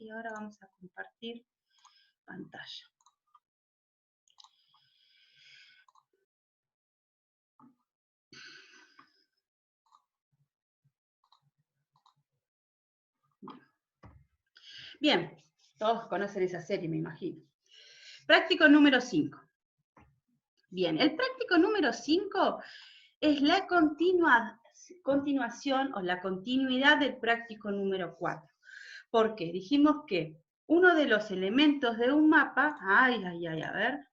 y ahora vamos a compartir pantalla. Bien, todos conocen esa serie, me imagino. Práctico número 5. Bien, el práctico número 5 es la continuación o la continuidad del práctico número 4. ¿Por qué? Dijimos que uno de los elementos de un mapa, a ver.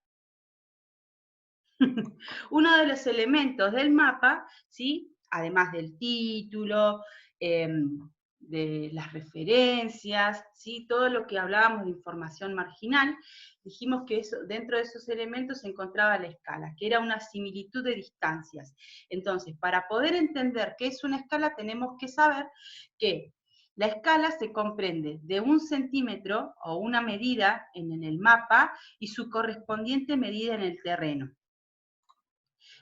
Uno de los elementos del mapa, ¿sí? Además del título, de las referencias, ¿sí? Todo lo que hablábamos de información marginal, dijimos que dentro de esos elementos se encontraba la escala, que era una similitud de distancias. Entonces, para poder entender qué es una escala, tenemos que saber que la escala se comprende de 1 centímetro o una medida en el mapa y su correspondiente medida en el terreno.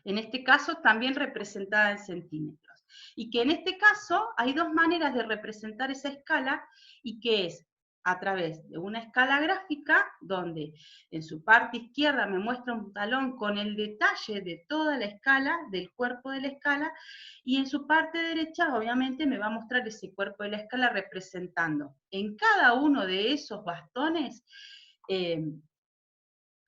En este caso también representada en centímetros. Y que en este caso hay dos maneras de representar esa escala, y que es a través de una escala gráfica, donde en su parte izquierda me muestra un talón con el detalle de toda la escala, del cuerpo de la escala, y en su parte derecha obviamente me va a mostrar ese cuerpo de la escala representando en cada uno de esos bastones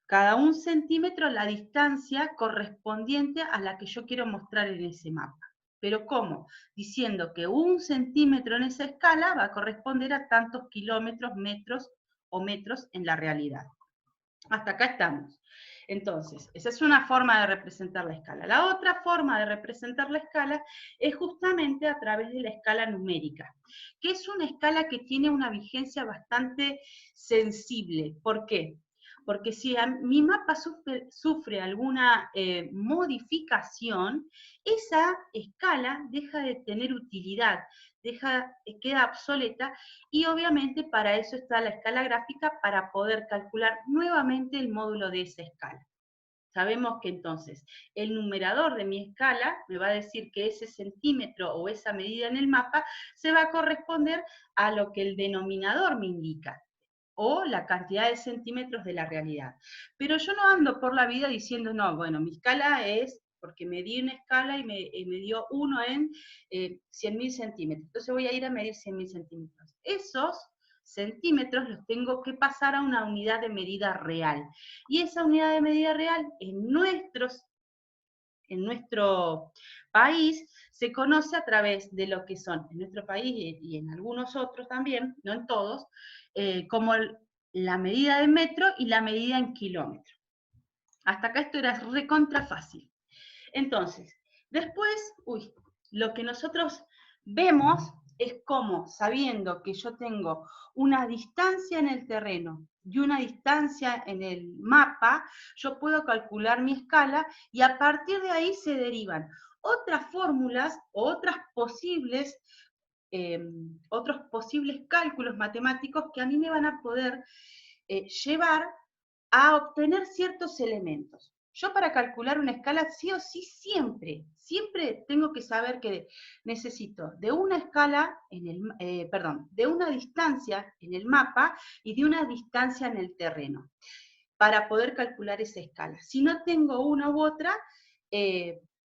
cada 1 centímetro la distancia correspondiente a la que yo quiero mostrar en ese mapa. ¿Pero cómo? Diciendo que 1 centímetro en esa escala va a corresponder a tantos kilómetros, metros o metros en la realidad. Hasta acá estamos. Entonces, esa es una forma de representar la escala. La otra forma de representar la escala es justamente a través de la escala numérica, que es una escala que tiene una vigencia bastante sensible. ¿Por qué? Porque si mi mapa sufre alguna modificación, esa escala deja de tener utilidad, queda obsoleta, y obviamente para eso está la escala gráfica, para poder calcular nuevamente el módulo de esa escala. Sabemos que entonces el numerador de mi escala me va a decir que ese centímetro o esa medida en el mapa se va a corresponder a lo que el denominador me indica, o la cantidad de centímetros de la realidad. Pero yo no ando por la vida diciendo, no, bueno, mi escala es, porque me di una escala y me dio 1 en 100.000 centímetros, entonces voy a ir a medir 100.000 centímetros. Esos centímetros los tengo que pasar a una unidad de medida real. Y esa unidad de medida real en nuestro país se conoce a través de lo que son, en nuestro país y en algunos otros también, no en todos, como la medida de metro y la medida en kilómetro. Hasta acá esto era recontra fácil. Entonces, después, lo que nosotros vemos es cómo, sabiendo que yo tengo una distancia en el terreno y una distancia en el mapa, yo puedo calcular mi escala, y a partir de ahí se derivan otras fórmulas o otros posibles cálculos matemáticos que a mí me van a poder llevar a obtener ciertos elementos. Yo para calcular una escala sí o sí siempre tengo que saber que necesito de una escala de una distancia en el mapa y de una distancia en el terreno para poder calcular esa escala. Si no tengo una u otra,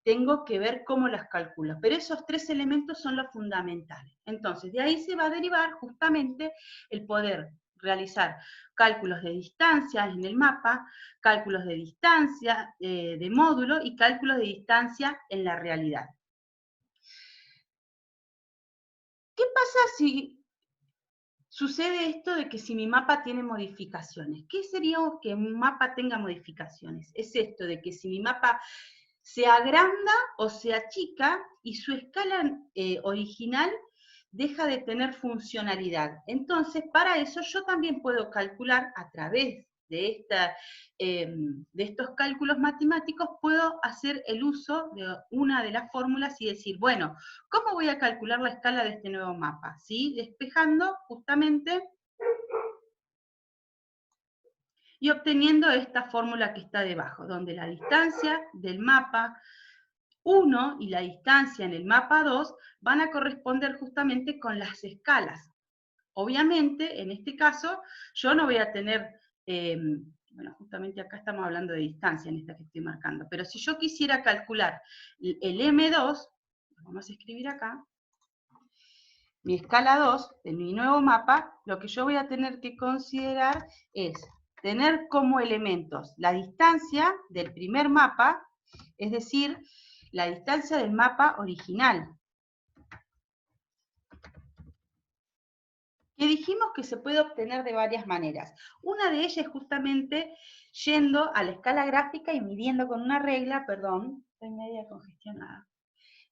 tengo que ver cómo las calculo. Pero esos 3 elementos son los fundamentales. Entonces, de ahí se va a derivar justamente el poder realizar cálculos de distancia en el mapa, cálculos de distancia de módulo y cálculos de distancia en la realidad. ¿Qué pasa si sucede esto de que si mi mapa tiene modificaciones? ¿Qué sería que un mapa tenga modificaciones? Es esto de que si mi mapa se agranda o se achica y su escala original deja de tener funcionalidad. Entonces, para eso yo también puedo calcular a través de estos cálculos matemáticos, puedo hacer el uso de una de las fórmulas y decir, bueno, ¿cómo voy a calcular la escala de este nuevo mapa? ¿Sí? Despejando justamente y obteniendo esta fórmula que está debajo, donde la distancia del mapa 1 y la distancia en el mapa 2 van a corresponder justamente con las escalas. Obviamente, en este caso, yo no voy a tener, bueno, justamente acá estamos hablando de distancia en esta que estoy marcando, pero si yo quisiera calcular el M2, vamos a escribir acá, mi escala 2 de mi nuevo mapa, lo que yo voy a tener que considerar es tener como elementos la distancia del primer mapa, es decir, la distancia del mapa original, que dijimos que se puede obtener de varias maneras. Una de ellas es justamente yendo a la escala gráfica y midiendo con una regla, perdón, estoy media congestionada,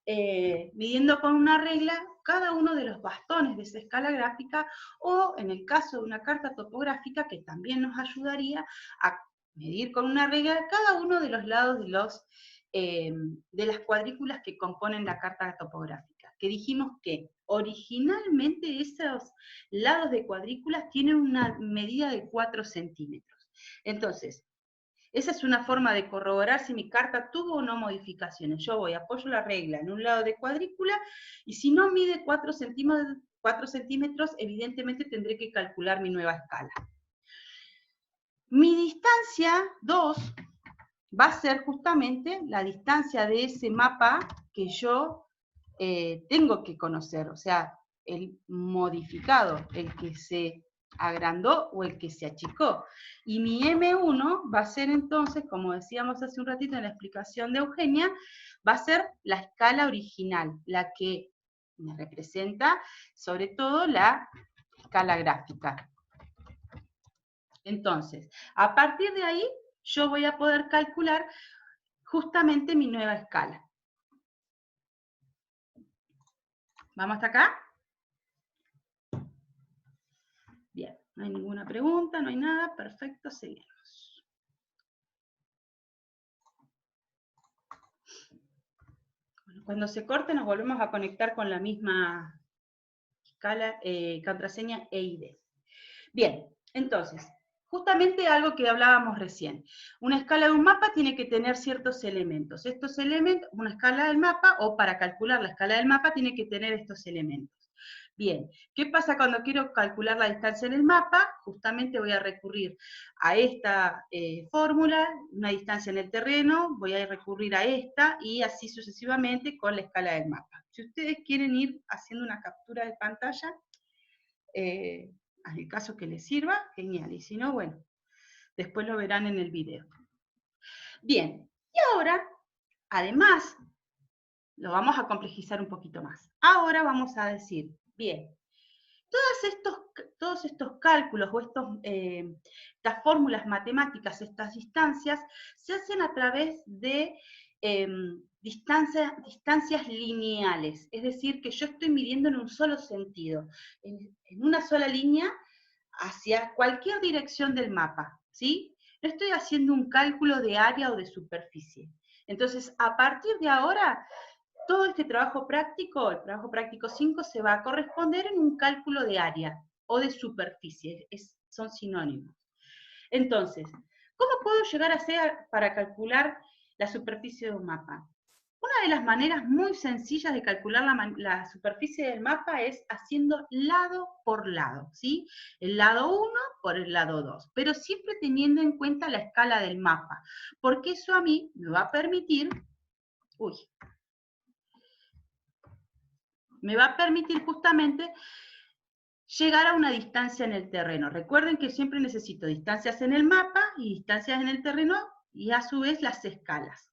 midiendo con una regla cada uno de los bastones de esa escala gráfica, o en el caso de una carta topográfica, que también nos ayudaría a medir con una regla cada uno de los lados de las cuadrículas que componen la carta topográfica, que dijimos que originalmente esos lados de cuadrículas tienen una medida de 4 centímetros. Entonces, esa es una forma de corroborar si mi carta tuvo o no modificaciones. Yo voy, apoyo la regla en un lado de cuadrícula, y si no mide 4 centímetros, evidentemente tendré que calcular mi nueva escala. Mi distancia 2 va a ser justamente la distancia de ese mapa que yo tengo que conocer, o sea, el modificado, el que se agrandó o el que se achicó. Y mi M1 va a ser entonces, como decíamos hace un ratito en la explicación de Eugenia, va a ser la escala original, la que me representa sobre todo la escala gráfica. Entonces, a partir de ahí, yo voy a poder calcular justamente mi nueva escala. ¿Vamos hasta acá? Bien, no hay ninguna pregunta, no hay nada, perfecto, seguimos. Bueno, cuando se corte nos volvemos a conectar con la misma escala, contraseña e ID. Bien, entonces, justamente algo que hablábamos recién. Una escala de un mapa tiene que tener ciertos elementos. Estos elementos, una escala del mapa, o para calcular la escala del mapa, tiene que tener estos elementos. Bien, ¿qué pasa cuando quiero calcular la distancia en el mapa? Justamente voy a recurrir a esta fórmula, una distancia en el terreno, voy a recurrir a esta, y así sucesivamente con la escala del mapa. Si ustedes quieren ir haciendo una captura de pantalla, en el caso que les sirva, genial, y si no, bueno, después lo verán en el video. Bien, y ahora, además, lo vamos a complejizar un poquito más. Ahora vamos a decir, bien, todos estos cálculos o estas fórmulas matemáticas, estas distancias, se hacen a través de distancias lineales, es decir, que yo estoy midiendo en un solo sentido, en una sola línea hacia cualquier dirección del mapa, ¿sí? No estoy haciendo un cálculo de área o de superficie. Entonces, a partir de ahora, todo este trabajo práctico, el trabajo práctico 5, se va a corresponder en un cálculo de área o de superficie, son sinónimos. Entonces, ¿cómo puedo llegar a hacer para calcular la superficie de un mapa? Una de las maneras muy sencillas de calcular la superficie del mapa es haciendo lado por lado, ¿sí? El lado 1 por el lado 2, pero siempre teniendo en cuenta la escala del mapa, porque eso a mí me va a permitir, me va a permitir justamente llegar a una distancia en el terreno. Recuerden que siempre necesito distancias en el mapa y distancias en el terreno, y a su vez las escalas.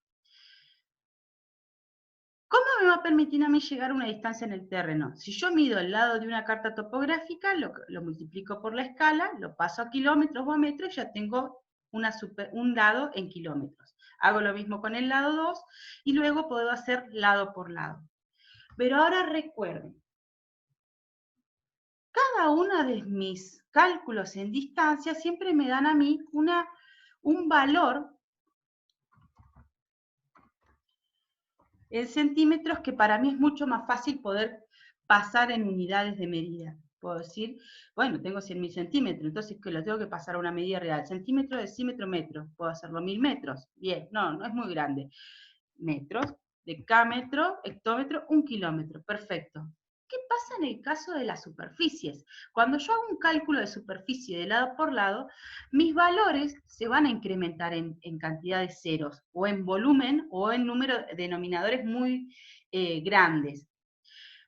¿Cómo me va a permitir a mí llegar a una distancia en el terreno? Si yo mido el lado de una carta topográfica, lo multiplico por la escala, lo paso a kilómetros o a metros, y ya tengo un lado en kilómetros. Hago lo mismo con el lado 2, y luego puedo hacer lado por lado. Pero ahora recuerden, cada uno de mis cálculos en distancia siempre me dan a mí un valor en centímetros que para mí es mucho más fácil poder pasar en unidades de medida. Puedo decir, bueno, tengo 100.000 centímetros, entonces que lo tengo que pasar a una medida real. Centímetro, decímetro, metro. Puedo hacerlo 1000 metros. Bien, no es muy grande. Metros, decámetro, hectómetro, 1 kilómetro. Perfecto. ¿Qué pasa en el caso de las superficies? Cuando yo hago un cálculo de superficie de lado por lado, mis valores se van a incrementar en cantidad de ceros, o en volumen, o en número de denominadores muy grandes.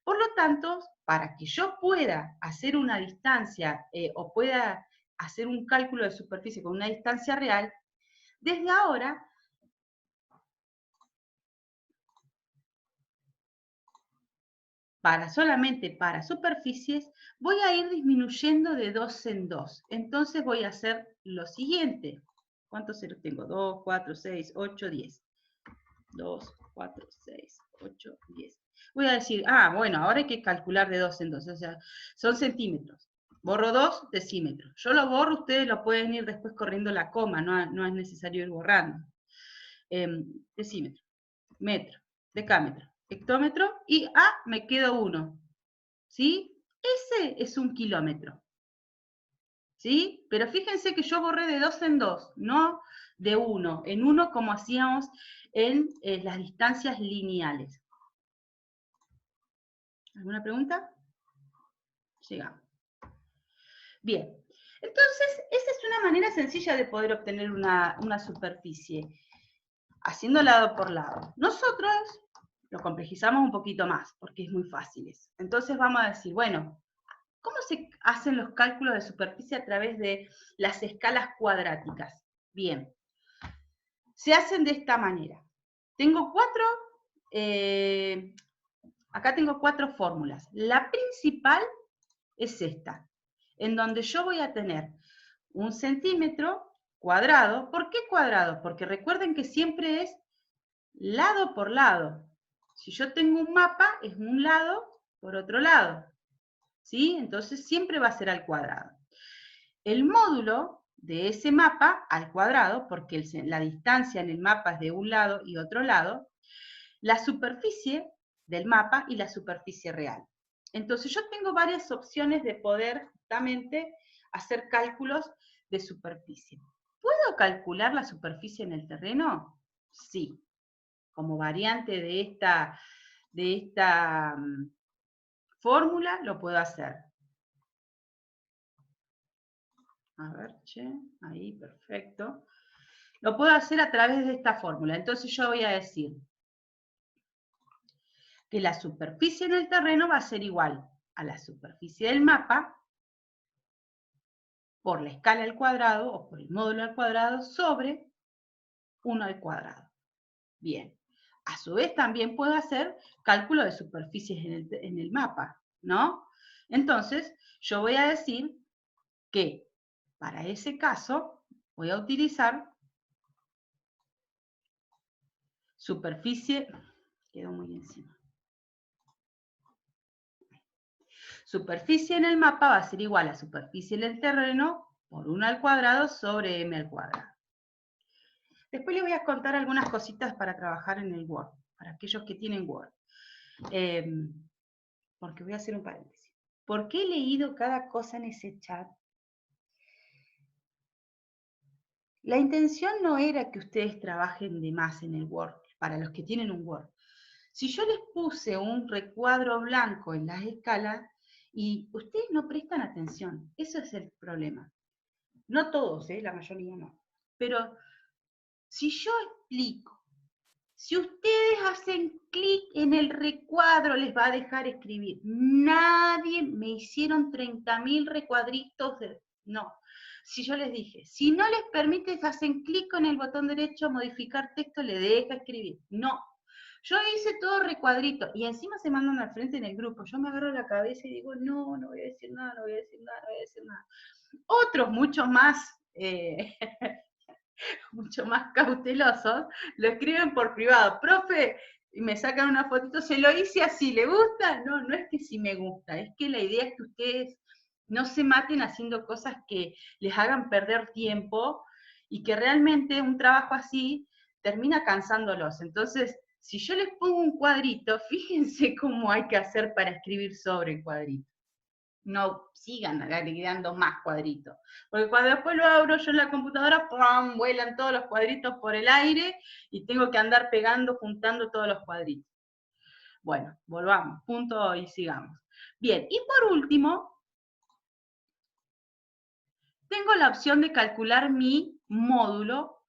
Por lo tanto, para que yo pueda hacer una distancia o pueda hacer un cálculo de superficie con una distancia real, desde ahora, solamente para superficies, voy a ir disminuyendo de 2 en 2. Entonces voy a hacer lo siguiente. ¿Cuántos ceros tengo? 2, 4, 6, 8, 10. 2, 4, 6, 8, 10. Voy a decir, bueno, ahora hay que calcular de 2 en 2, o sea, son centímetros. Borro 2 decímetros. Yo lo borro, ustedes lo pueden ir después corriendo la coma, no es necesario ir borrando. Decímetro, metro, decámetro, hectómetro, y me quedo 1. ¿Sí? Ese es 1 kilómetro. ¿Sí? Pero fíjense que yo borré de 2 en 2, no de 1 en 1 como hacíamos en las distancias lineales. ¿Alguna pregunta? Llegamos. Bien, entonces esa es una manera sencilla de poder obtener una superficie, haciendo lado por lado. Nosotros lo complejizamos un poquito más, porque es muy fácil. Entonces vamos a decir, bueno, ¿cómo se hacen los cálculos de superficie a través de las escalas cuadráticas? Bien, se hacen de esta manera. Tengo acá tengo 4 fórmulas. La principal es esta, en donde yo voy a tener 1 centímetro cuadrado. ¿Por qué cuadrado? Porque recuerden que siempre es lado por lado. Si yo tengo un mapa, es un lado por otro lado. ¿Sí? Entonces siempre va a ser al cuadrado. El módulo de ese mapa al cuadrado, porque la distancia en el mapa es de un lado y otro lado, la superficie del mapa y la superficie real. Entonces yo tengo varias opciones de poder justamente hacer cálculos de superficie. ¿Puedo calcular la superficie en el terreno? Sí. Como variante de esta fórmula lo puedo hacer. A ver, ahí, perfecto. Lo puedo hacer a través de esta fórmula. Entonces yo voy a decir que la superficie en el terreno va a ser igual a la superficie del mapa por la escala al cuadrado o por el módulo al cuadrado sobre 1 al cuadrado. Bien. A su vez también puedo hacer cálculo de superficies en el mapa, ¿no? Entonces, yo voy a decir que para ese caso voy a utilizar superficie, quedó muy encima. Superficie en el mapa va a ser igual a superficie en el terreno por 1 al cuadrado sobre m al cuadrado. Después les voy a contar algunas cositas para trabajar en el Word, para aquellos que tienen Word. Porque voy a hacer un paréntesis. ¿Por qué he leído cada cosa en ese chat? La intención no era que ustedes trabajen de más en el Word, para los que tienen un Word. Si yo les puse un recuadro blanco en las escalas y ustedes no prestan atención, eso es el problema. No todos, la mayoría no. Pero si yo explico, si ustedes hacen clic en el recuadro, les va a dejar escribir. Nadie me hicieron 30.000 recuadritos. No. Si yo les dije, si no les permite, hacen clic con el botón derecho, modificar texto, le deja escribir. No. Yo hice todo recuadrito y encima se mandan al frente en el grupo. Yo me agarro la cabeza y digo, no, no voy a decir nada, no voy a decir nada, no voy a decir nada. Otros, mucho más mucho más cautelosos, lo escriben por privado. Profe, y me sacan una fotito, se lo hice así, ¿le gusta? No, no es que sí me gusta, es que la idea es que ustedes no se maten haciendo cosas que les hagan perder tiempo y que realmente un trabajo así termina cansándolos. Entonces, si yo les pongo un cuadrito, fíjense cómo hay que hacer para escribir sobre el cuadrito. No sigan agregando más cuadritos. Porque cuando después lo abro yo en la computadora, ¡pum!, vuelan todos los cuadritos por el aire y tengo que andar pegando, juntando todos los cuadritos. Bueno, volvamos, punto y sigamos. Bien, y por último, tengo la opción de calcular mi módulo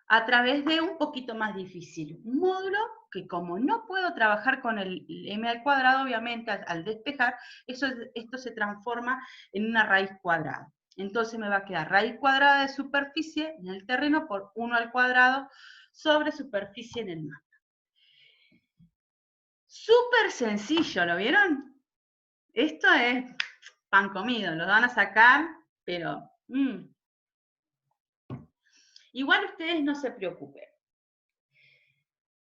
a través de un poquito más difícil. Un módulo que como no puedo trabajar con el m al cuadrado, obviamente al despejar, esto se transforma en una raíz cuadrada. Entonces me va a quedar raíz cuadrada de superficie en el terreno por 1 al cuadrado sobre superficie en el mapa. Súper sencillo, ¿lo vieron? Esto es pan comido, lo van a sacar, pero... Igual ustedes no se preocupen.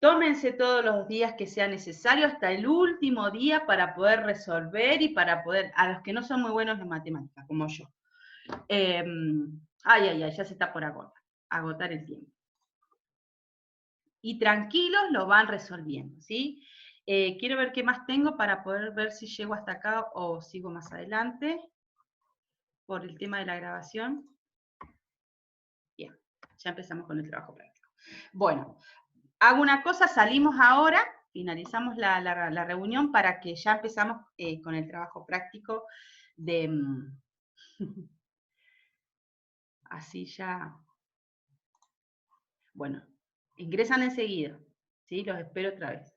Tómense todos los días que sea necesario, hasta el último día para poder resolver y para poder, a los que no son muy buenos en matemáticas, como yo. Ya se está por agotar el tiempo. Y tranquilos lo van resolviendo, ¿sí? Quiero ver qué más tengo para poder ver si llego hasta acá o sigo más adelante por el tema de la grabación. Bien, ya empezamos con el trabajo práctico. Bueno, hago una cosa, salimos ahora, finalizamos la reunión para que ya empezamos con el trabajo práctico de... así ya... Bueno, ingresan enseguida, ¿sí? Los espero otra vez.